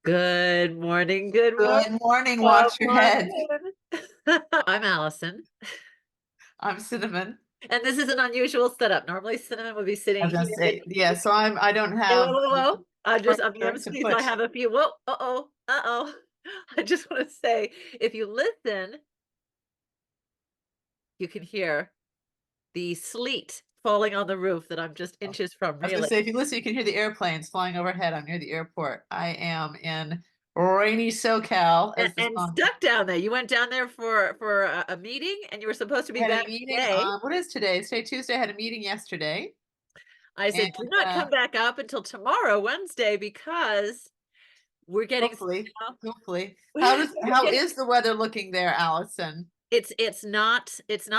Good morning, good morning. Good morning, Well, watch your head. morning. I'm Allison, I'm Cinnamon. and this is an unusual setup. Normally, Cinnamon would be I sitting was gonna here. say, yeah, so I don't Hey, whoa, have whoa, whoa. I'm the furniture to MC, so I put. have a few. Whoa, uh-oh, uh-oh. I just want to say, if you listen, you can hear the sleet falling on the roof that I'm just I inches from, was gonna really. say, if you listen, you can hear the airplanes flying overhead. I'm near the airport. I am in rainy SoCal, And, as the and song. stuck down there. You went down there for a meeting, and you were supposed to I be had a back meeting today. on, what is today? Today, Tuesday. I had a meeting yesterday, I and said, do not come back up until tomorrow, Wednesday, because we're getting hopefully, snow. hopefully, We're how getting is the weather looking there, Allison? it's not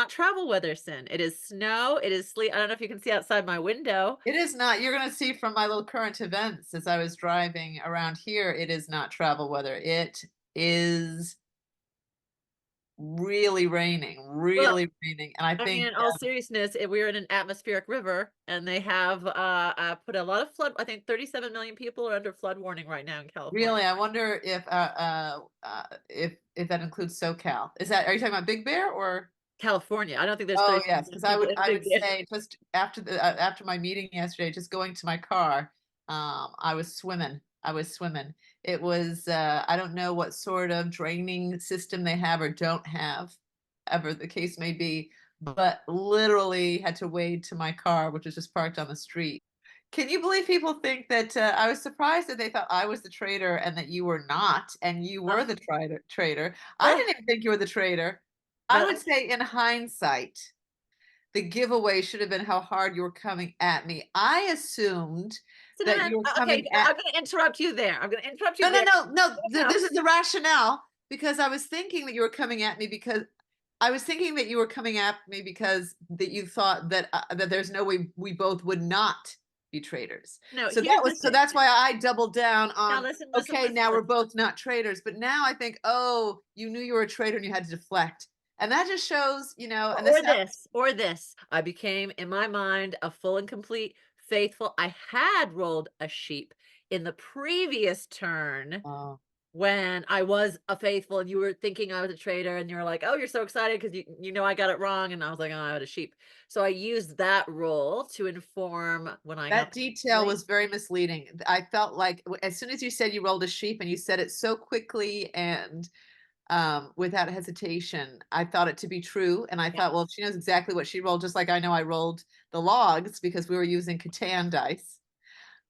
travel weather, Sin. It is snow, it is sleet. I don't know if you can see outside my window. It is not. You're going to see from my little current events as I was driving around here, it is not travel weather. It is Well, really raining. And I I mean, think, in all seriousness, we're in an atmospheric river, and they have put a lot of flood. I think 37 million people are under flood warning right now in California. really, I wonder if that includes SoCal. Are you talking about Big Bear or? California. I don't think there's Oh 37 yes, million because people in I Big would Bear. say just after my meeting yesterday, just going to my car, I was swimming. I was swimming. It was I don't know what sort of draining system they have or don't have, ever the case may be, but literally had to wade to my car, which was just parked on the street. Can you believe people think that I was surprised that they thought I was the traitor and that you were not, and you were Uh, the traitor. I well, didn't even think you were the traitor. I well, would say in hindsight, the giveaway should have been how hard you were coming at me. I assumed that Cinnamon. you were Okay, coming no, at. I'm going to interrupt you there. I'm going to interrupt you No, no, there. no, no. Now, This is the rationale because I was thinking that you were coming at me because I was thinking that you were coming at me because that you thought that there's no way we both would not be traitors. no, So here's the thing. that's why I doubled down Now, on, listen, listen, okay, listen, now we're listen. both not traitors, but now I think, oh, you knew you were a traitor and you had to deflect. And that just shows, and this Or this. I became, in my mind, a full and complete faithful. I had rolled a sheep in the previous turn oh, when I was a faithful and you were thinking I was a traitor and you were like, "Oh, you're so excited because you know I got it wrong." And I was like, "Oh, I had a sheep." So I used that role to inform when I got that the detail complaint. was very misleading. I felt like as soon as you said you rolled a sheep and you said it so quickly and without hesitation, I thought it to be true. And I Yeah. thought, well, if she knows exactly what she rolled, just like I know I rolled the logs because we were using Catan dice,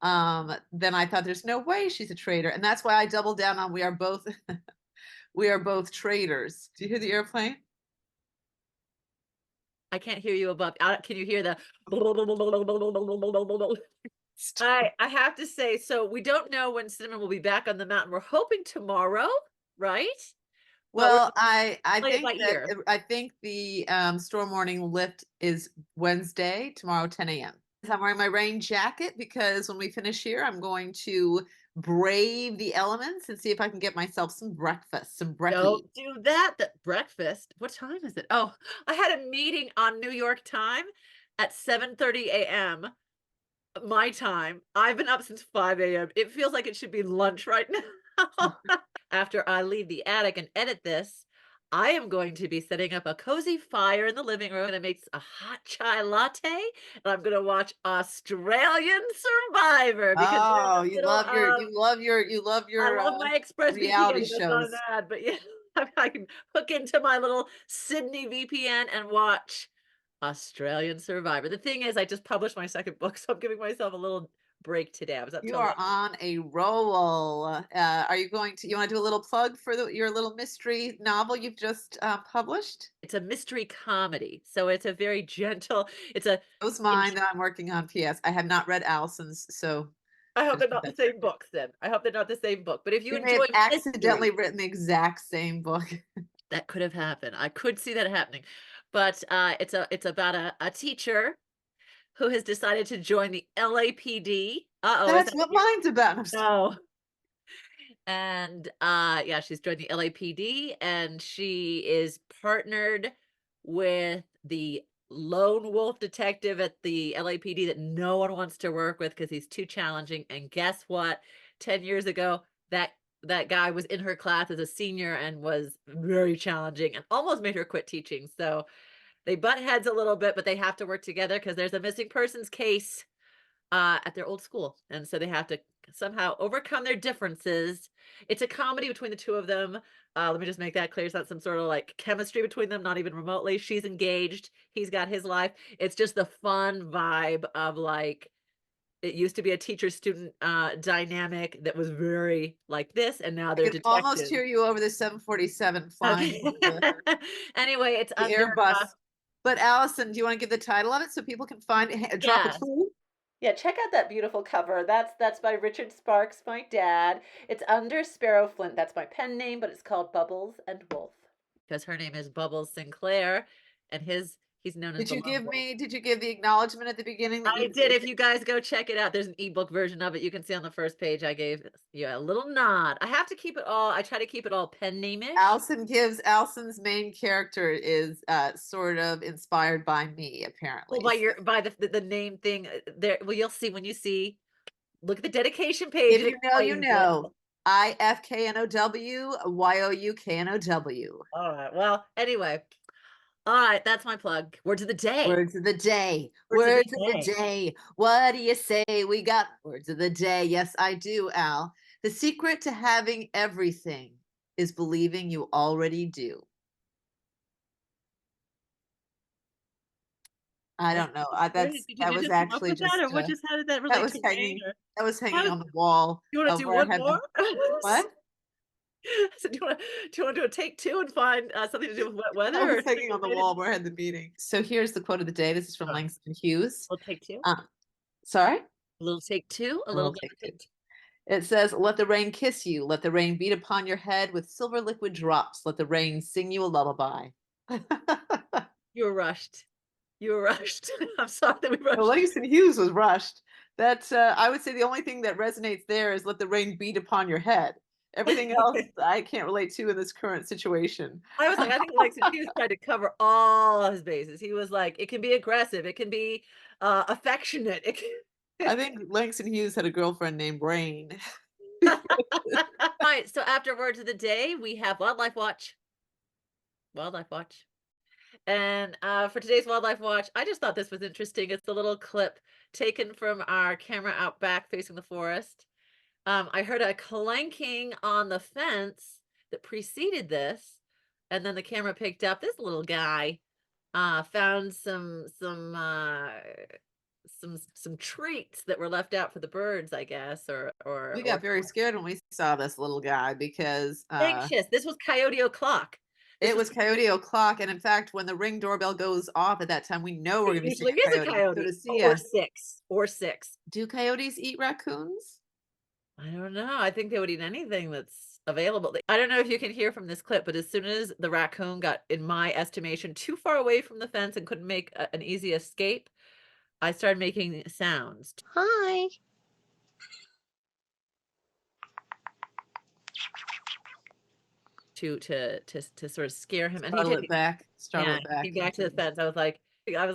then I thought there's no way she's a traitor. And that's why I doubled down on we are both we are both traitors. Do you hear the airplane? I can't hear you above. Can you hear the I have to say, so we don't know when Cinnamon will be back on the mountain. We're hoping tomorrow, right? But we're Well, just I playing it think by ear. I think the storm warning lift is Wednesday, tomorrow, 10 a.m. I'm wearing my rain jacket because when we finish here, I'm going to brave the elements and see if I can get myself some breakfast, some brekkie. Don't do that. That breakfast. What time is it? Oh, I had a meeting on New York time at 7:30 a.m. my time. I've been up since 5 a.m. It feels like it should be lunch right now. After I leave the attic and edit this, I am going to be setting up a cozy fire in the living room and make a hot chai latte. And I'm going to watch Australian Survivor because we're in Oh, the middle of you love I your love my reality ExpressVPN, that's not an shows. ad, but yeah, I can hook into my little Sydney VPN and watch Australian Survivor. The thing is I just published my second book, so I'm giving myself a little break today. I was up You till are 11. on a roll. Are you going to, you want to do a little plug for your little mystery novel you've just published? It's a mystery comedy, so it's a very gentle it's a Those in mine that I'm working on. P.S. I have not read Allison's, so I I hope just they're put not the that same there. books then. I hope they're not the same book, but if you We may have enjoy accidentally mystery, written the exact same book. that could have happened. I could see that happening. But, it's about a teacher who has decided to join the LAPD. Uh-oh, is That's that what you? mine's about. No. And, yeah, she's joined the LAPD, and she is partnered with the lone wolf detective at the LAPD that no one wants to work with because he's too challenging, and guess what? 10 years ago, that that guy was in her class as a senior and was very challenging and almost made her quit teaching. So they butt heads a little bit, but they have to work together because there's a missing persons case at their old school, and so they have to somehow overcome their differences. It's a comedy between the two of them. Let me just make that clear. It's not some sort of like chemistry between them, not even remotely. She's engaged. He's got his life. It's just the fun vibe of like it used to be a teacher student dynamic that was very like this, and now I they're can almost detectives. hear you over the 747 flying Okay. over Anyway, it's the under Airbus. But Allison, do you want to give the title of it so people can find it? Drop a yeah. clue. Yeah, check out that beautiful cover. That's by Richard Sparks, my dad. It's under Sparrow Flint. That's my pen name, but it's called Bubbles and Wolf because her name is Bubbles Sinclair, and he's known as Did the you Lone give Wolf. me? Did you give the acknowledgement at the beginning that I you? did. If you guys go check it out, there's an ebook version of it. You can see on the first page. I gave you a little nod. I have to keep it all. I try to keep it all pen name-ish. Allison's main character is sort of inspired by me, Well, apparently. by So your by the name thing there. Well, you'll see when you see. Look at the dedication page. if It you know, you explains it. know. IFKNOW YOUKNOW. All right. Well, anyway. All right, that's my plug. Words of the day. Words of the day. Words of the Words of the day. day. What do you say? We got words of the day. Yes, I do, Al. The secret to having everything is believing you already do. I That's don't know. great. Did That you was just come up actually with that, or just what just how did that that relate was to rain? hanging Or that was how hanging did on the wall you wanna of do where I one had more? the what? So do you wanna do a take 2 and find, something to do with wet That weather or was something hanging on the related? wall where I had the meeting. So here's the quote of the day. This is from Alright, Langston Hughes. we'll take 2. Uh, sorry? A little take 2, a I little will bit take of two. take 2. It says, "Let the rain kiss you. Let the rain beat upon your head with silver liquid drops. Let the rain sing you a lullaby." You were rushed. You were rushed. I'm sorry that we No, rushed you. Langston Hughes was rushed. That's I would say the only thing that resonates there is "Let the rain beat upon your head." Everything else I can't relate to in this current situation. I was like, I think Langston Hughes tried to cover all his bases. He was like, it can be aggressive, it can be affectionate. It can... I think Langston Hughes had a girlfriend named Rain. All right, so after words of the day, we have Wildlife Watch. Wildlife Watch. And for today's Wildlife Watch, I just thought this was interesting. It's a little clip taken from our camera out back facing the forest. I heard a clanking on the fence that preceded this, and then the camera picked up this little guy found some treats that were left out for the birds, I guess, We or got very scared when we saw this little guy because anxious. This was Coyote O'Clock. This it was was Coyote O'Clock, and in fact, when the Ring doorbell goes off at that time, we know we're it gonna be seeing usually a is a coyote. So coyote to see or a six or six. do coyotes eat raccoons? I don't know. I think they would eat anything that's available. I don't know if you can hear from this clip, but as soon as the raccoon got, in my estimation, too far away from the fence and couldn't make an easy escape, I started making sounds. Hi. To sort of scare him, and he Startle did. it back, startle Yeah, it he back came back to the into fence. I was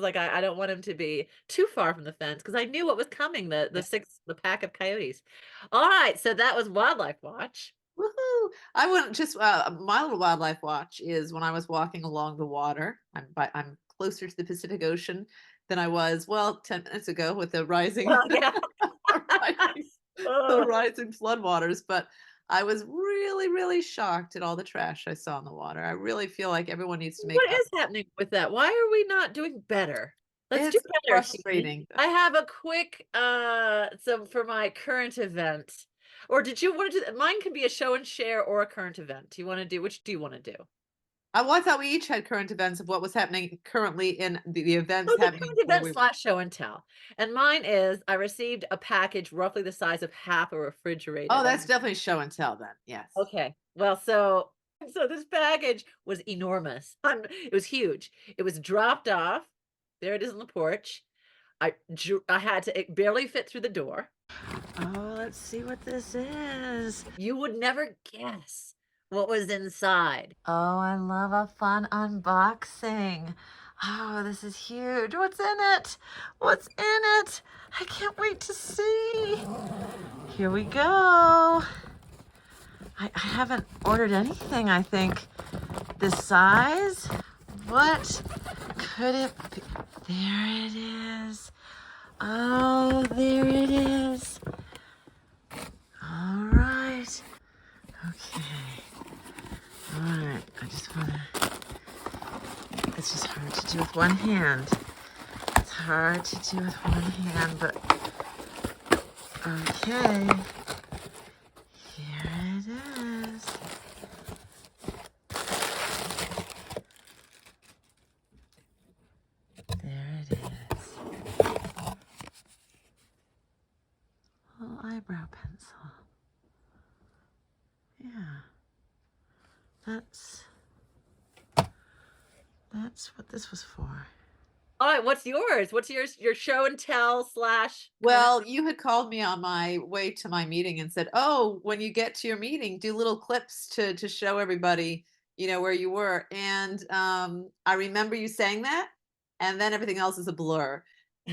like, I don't want him to be too far from the fence because I knew what was coming, yeah. the pack of coyotes. All right, so that was Wildlife Watch. Woohoo! I wouldn't just my little wildlife watch is when I was walking along the water. I'm closer to the Pacific Ocean than I was, well, 10 minutes ago with the rising Well, yeah. rising the Oh, rising floodwaters, but I was really, really shocked at all the trash I saw in the water. I really feel like everyone needs to make what is happening with that? Why are we not doing better? Let's do it's better, humans. frustrating. I have a quick, so for my current event, or did you want to do mine can be a show and share or a current event. Do you want to do which do you want to do? Well, I thought we each had current events of what was happening currently in the events So the happening current where event we slash show and tell. And mine is I received a package roughly the size of half a refrigerator. oh, that's definitely show and tell then. Yes. Okay. Well, so this package was enormous. It was huge. It was dropped off. There it is on the porch. I had to it barely fit through the door. Oh, let's see what this is. You would never guess what was inside. Oh, I love a fun unboxing. Oh, this is huge. What's in it? What's in it? I can't wait to see. Here we go. I haven't ordered anything, I think, this size. What could it be? There it is. Oh, there it is. All right. Okay. All right. I just want to. It's just hard to do with one hand. It's hard to do with one hand, but okay. Here it is. There it is. Little eyebrow pencil. Yeah. That's what this was for. All right, what's yours? What's your show and tell slash kind of Well, you had called me on my way to my meeting and said, "Oh, when you get to your meeting, do little clips to show everybody, where you were." And I remember you saying that, and then everything else is a blur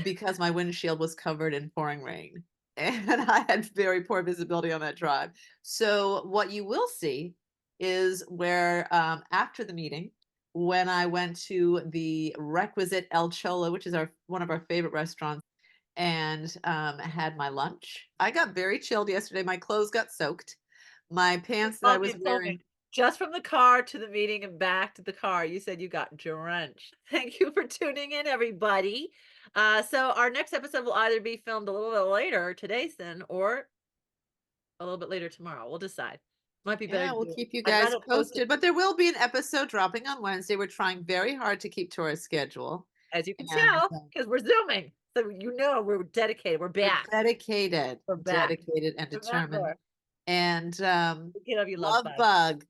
because my windshield was covered in pouring rain, and I had very poor visibility on that drive. So what you will see is where after the meeting, when I went to the requisite El Cholo, which is our one of our favorite restaurants, and had my lunch. I got very chilled yesterday. My clothes got soaked. My you pants that I called me was and told me, wearing. just from the car to the meeting and back to the car, you said you got drenched. Thank you for tuning in, everybody. So our next episode will either be filmed a little bit later, today's then, or a little bit later tomorrow. We'll decide. Might be better Yeah, to we'll do it. keep you I'd guys rather post it, posted, but there will be an episode dropping on Wednesday. We're trying very hard to keep to our schedule, as you can and tell, because we're zooming. So we're dedicated. We're we're back. dedicated, We're back. dedicated, and determined. Remember, And the kid of you love love bug. bug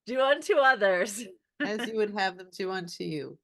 Do unto others. as you would have them do unto you.